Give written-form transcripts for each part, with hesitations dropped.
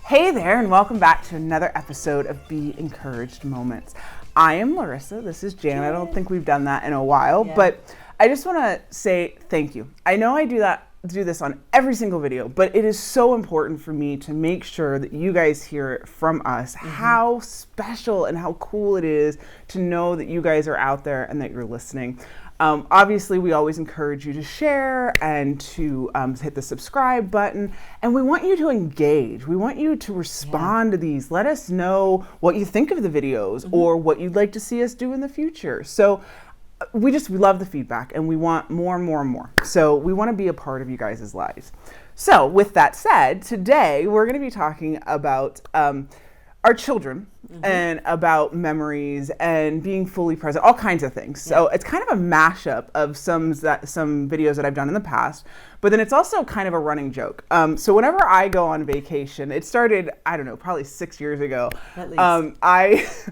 Hey there, and welcome back to another episode of Be Encouraged Moments. I am Larissa. This is Jan. I don't think we've done that in a while, but I just want to say thank you. I know I do this on every single video, but it is so important for me to make sure that you guys hear it from us, how special and how cool it is to know that you guys are out there and that you're listening. Obviously, we always encourage you to share and to hit the subscribe button, and we want you to engage. We want you to respond to these. Let us know what you think of the videos or what you'd like to see us do in the future. So we love the feedback, and we want more and more and more. So we want to be a part of you guys' lives. So with that said, today we're going to be talking about our children and about memories and being fully present, all kinds of things. So it's kind of a mashup of some videos that I've done in the past, but then it's also kind of a running joke. So whenever I go on vacation, it started, I don't know, probably 6 years ago. At least.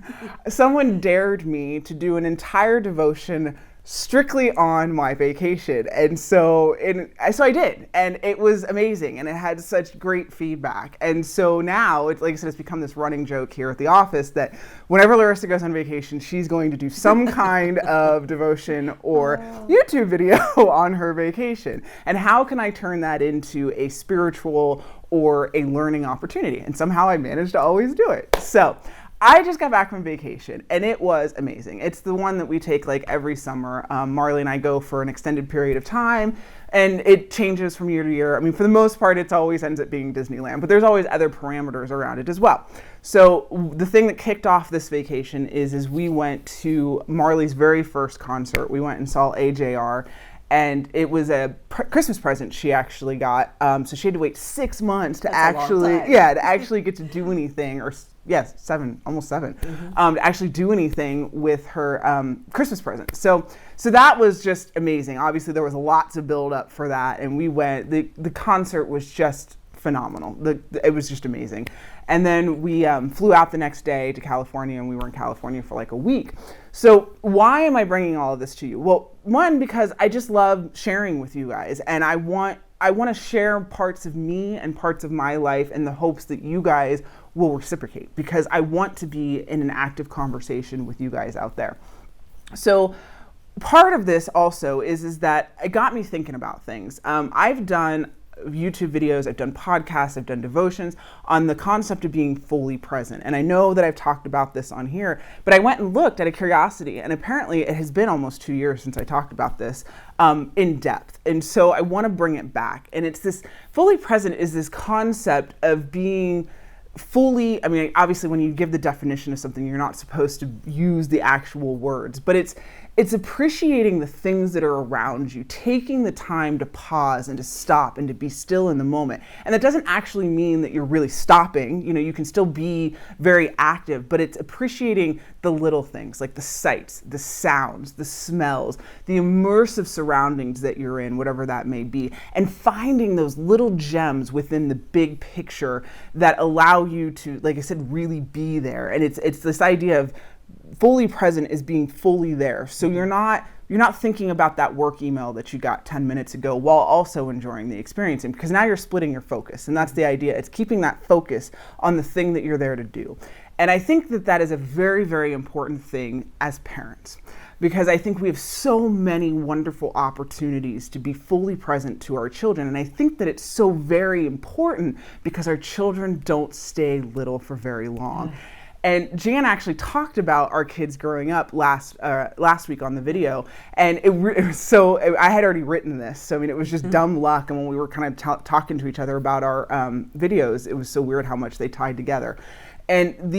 Someone dared me to do an entire devotion strictly on my vacation. And so I did, and it was amazing, and it had such great feedback. And so now, like I said, it's become this running joke here at the office that whenever Larissa goes on vacation, she's going to do some kind of devotion or YouTube video on her vacation. And how can I turn that into a spiritual or a learning opportunity? And somehow I managed to always do it. So I just got back from vacation, and it was amazing. It's the one that we take like every summer. Marley and I go for an extended period of time, and it changes from year to year. I mean, for the most part, it always ends up being Disneyland, but there's always other parameters around it as well. So the thing that kicked off this vacation is we went to Marley's very first concert. We went and saw AJR. And it was a Christmas present she actually got. So she had to wait 6 months to actually get to do anything, or almost seven, to actually do anything with her Christmas present. So that was just amazing. Obviously, there was lots of build up for that, and we went. The concert was just phenomenal. It was just amazing. And then we flew out the next day to California, and we were in California for like a week. So why am I bringing all of this to you? Well, one, because I just love sharing with you guys, and I want to share parts of me and parts of my life in the hopes that you guys will reciprocate, because I want to be in an active conversation with you guys out there. So part of this also is that it got me thinking about things. I've done YouTube videos, I've done podcasts, I've done devotions on the concept of being fully present. And I know that I've talked about this on here, but I went and looked out of curiosity, and apparently it has been almost 2 years since I talked about this in depth. And so I want to bring it back. And it's this fully present is this concept of being fully, I mean, obviously when you give the definition of something, you're not supposed to use the actual words, but it's appreciating the things that are around you, taking the time to pause and to stop and to be still in the moment. And that doesn't actually mean that you're really stopping. You know, you can still be very active, but it's appreciating the little things like the sights, the sounds, the smells, the immersive surroundings that you're in, whatever that may be, and finding those little gems within the big picture that allow you to, like I said, really be there. And it's this idea of fully present is being fully there. So you're not thinking about that work email that you got 10 minutes ago while also enjoying the experience, because now you're splitting your focus. And that's the idea. It's keeping that focus on the thing that you're there to do. And I think that is a very, very important thing as parents, because I think we have so many wonderful opportunities to be fully present to our children. And I think that it's so very important because our children don't stay little for very long. And Jan actually talked about our kids growing up last week on the video, and it was so, I had already written this, so I mean, it was just dumb luck. And when we were kind of talking to each other about our videos, it was so weird how much they tied together. And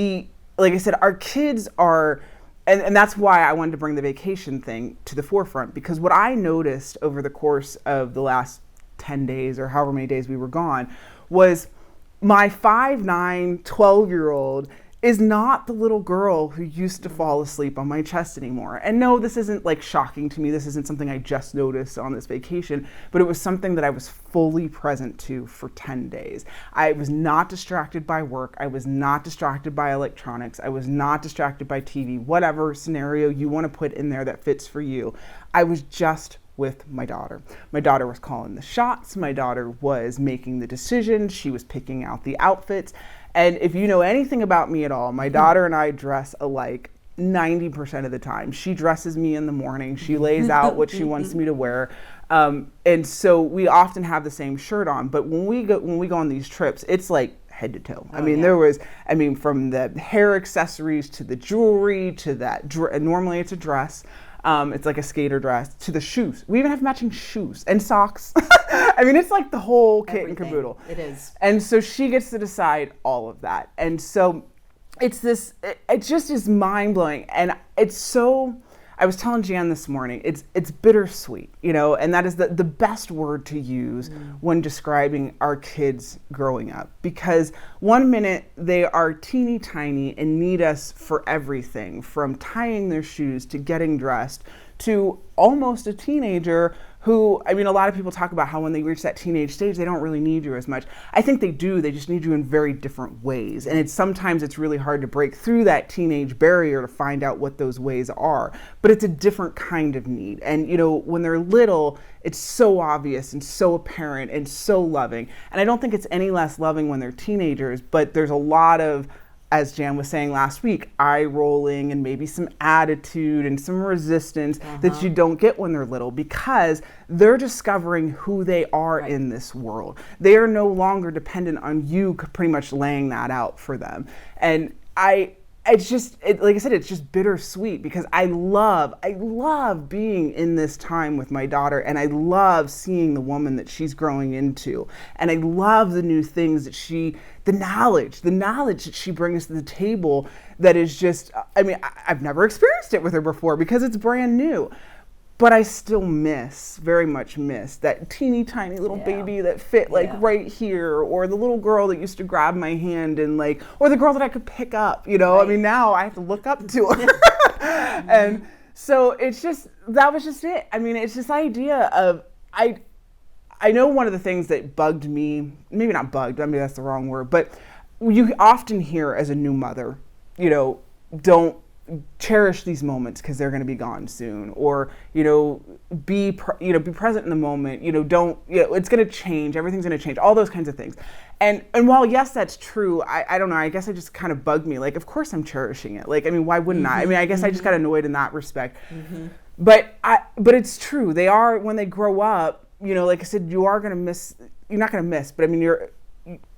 like I said, our kids are, and that's why I wanted to bring the vacation thing to the forefront, because what I noticed over the course of the last 10 days or however many days we were gone was my 5'9", 12-year-old is not the little girl who used to fall asleep on my chest anymore. And no, this isn't like shocking to me. This isn't something I just noticed on this vacation, but it was something that I was fully present to for 10 days. I was not distracted by work. I was not distracted by electronics. I was not distracted by TV, whatever scenario you want to put in there that fits for you. I was just with my daughter. My daughter was calling the shots. My daughter was making the decisions. She was picking out the outfits. And if you know anything about me at all, my daughter and I dress alike 90% of the time. She dresses me in the morning. She lays out what she wants me to wear. And so we often have the same shirt on. But when we go on these trips, it's like head to toe. From the hair accessories to the jewelry to that, normally it's a dress. It's like a skater dress, to the shoes. We even have matching shoes and socks. It's like the whole kit and caboodle. It is. And so she gets to decide all of that. And so it just is mind blowing. And it's so, I was telling Jan this morning, it's bittersweet, and that is the best word to use when describing our kids growing up. Because one minute they are teeny tiny and need us for everything, from tying their shoes to getting dressed to almost a teenager who, a lot of people talk about how when they reach that teenage stage, they don't really need you as much. I think they do, they just need you in very different ways. And sometimes it's really hard to break through that teenage barrier to find out what those ways are. But it's a different kind of need. And when they're little, it's so obvious and so apparent and so loving. And I don't think it's any less loving when they're teenagers, but there's a lot of, as Jan was saying last week, eye rolling and maybe some attitude and some resistance that you don't get when they're little, because they're discovering who they are in this world. They are no longer dependent on you pretty much laying that out for them. And like I said, it's just bittersweet, because I love being in this time with my daughter, and I love seeing the woman that she's growing into. And I love the new things that the knowledge that she brings to the table that is just, I've never experienced it with her before because it's brand new. But I still very much miss that teeny tiny little baby that fit right here, or the little girl that used to grab my hand and or the girl that I could pick up, now I have to look up to her. And so that was just it. It's this idea of, I know one of the things that bugged me, maybe not bugged, that's the wrong word, but you often hear as a new mother, don't cherish these moments because they're going to be gone soon, or be present in the moment. It's going to change. Everything's going to change. All those kinds of things. And while yes, that's true, I don't know. I guess it just kind of bugged me. Of course I'm cherishing it. Why wouldn't I? I guess I just got annoyed in that respect. But it's true. They are, when they grow up. Like I said, you are going to miss. You're not going to miss, but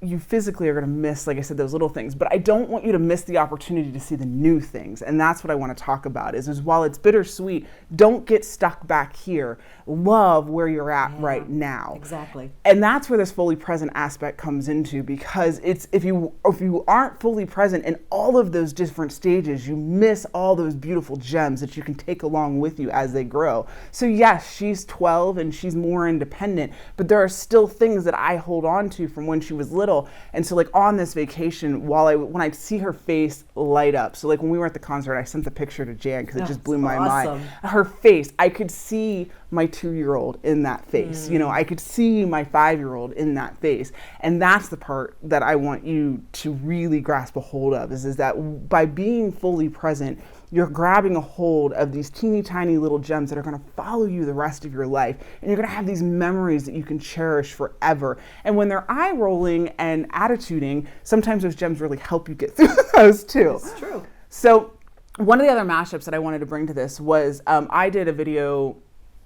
you physically are going to miss, like I said, those little things. But I don't want you to miss the opportunity to see the new things. And that's what I want to talk about is while it's bittersweet, don't get stuck back here. Love where you're at right now. Exactly. And that's where this fully present aspect comes into, because if you aren't fully present in all of those different stages, you miss all those beautiful gems that you can take along with you as they grow. So yes, she's 12 and she's more independent, but there are still things that I hold on to from when she was little. And so on this vacation, when I see her face light up, so when we were at the concert, I sent the picture to Jan because it just blew my mind. Her face, I could see my 2-year-old in that face. I could see my 5-year-old in that face. And that's the part that I want you to really grasp a hold of, is that by being fully present, you're grabbing a hold of these teeny tiny little gems that are going to follow you the rest of your life. And you're going to have these memories that you can cherish forever. And when they're eye rolling and attituding, sometimes those gems really help you get through those too. It's true. So one of the other mashups that I wanted to bring to this was, I did a video,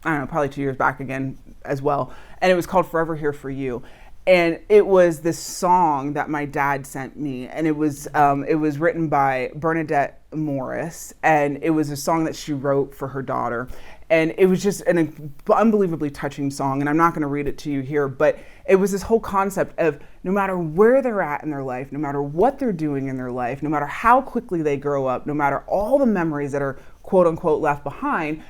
I don't know, probably 2 years back again as well. And it was called Forever Here For You. And it was this song that my dad sent me, and it was written by Bernadette Morris, and it was a song that she wrote for her daughter. And it was just an unbelievably touching song, and I'm not going to read it to you here, but it was this whole concept of no matter where they're at in their life, no matter what they're doing in their life, no matter how quickly they grow up, no matter all the memories that are quote unquote left behind,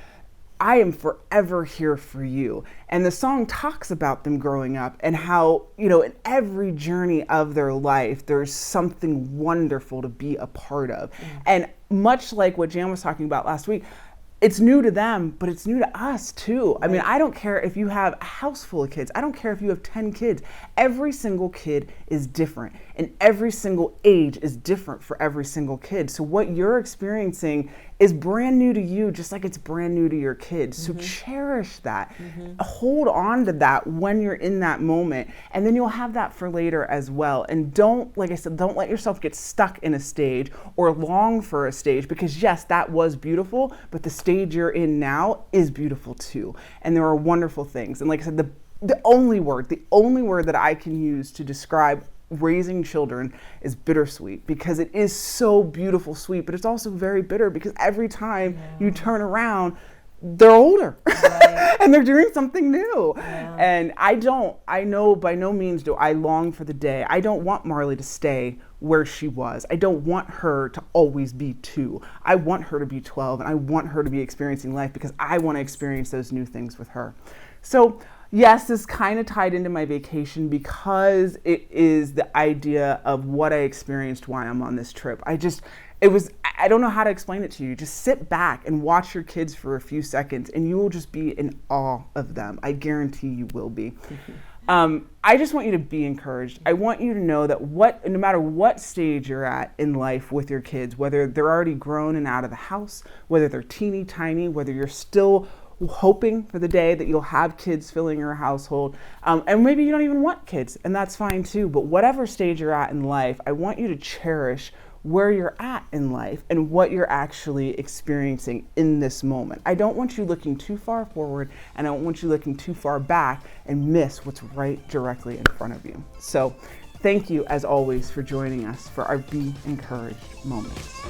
I am forever here for you. And the song talks about them growing up and how, in every journey of their life, there's something wonderful to be a part of. And much like what Jan was talking about last week, it's new to them, but it's new to us too. I mean, I don't care if you have a house full of kids. I don't care if you have 10 kids. Every single kid is different, and every single age is different for every single kid. So what you're experiencing is brand new to you, just like it's brand new to your kids. So cherish that. Hold on to that when you're in that moment, and then you'll have that for later as well. And don't, like I said, don't let yourself get stuck in a stage or long for a stage, because yes, that was beautiful, but the stage you're in now is beautiful too. And there are wonderful things. And like I said, the only word that I can use to describe raising children is bittersweet, because it is so beautiful sweet, but it's also very bitter, because every time you turn around, they're older and they're doing something new. And I know by no means do I long for the day. I don't want Marley to stay where she was. I don't want her to always be 2. I want her to be 12, and I want her to be experiencing life, because I want to experience those new things with her. So yes, this kind of tied into my vacation, because it is the idea of what I experienced while I'm on this trip. I don't know how to explain it to you. Just sit back and watch your kids for a few seconds, and you will just be in awe of them. I guarantee you will be. I just want you to be encouraged. I want you to know that no matter what stage you're at in life with your kids, whether they're already grown and out of the house, whether they're teeny tiny, whether you're still hoping for the day that you'll have kids filling your household, and maybe you don't even want kids, and that's fine too, but whatever stage you're at in life, I want you to cherish where you're at in life and what you're actually experiencing in this moment. I don't want you looking too far forward, and I don't want you looking too far back and miss what's right directly in front of you. So thank you, as always, for joining us for our Be Encouraged moments.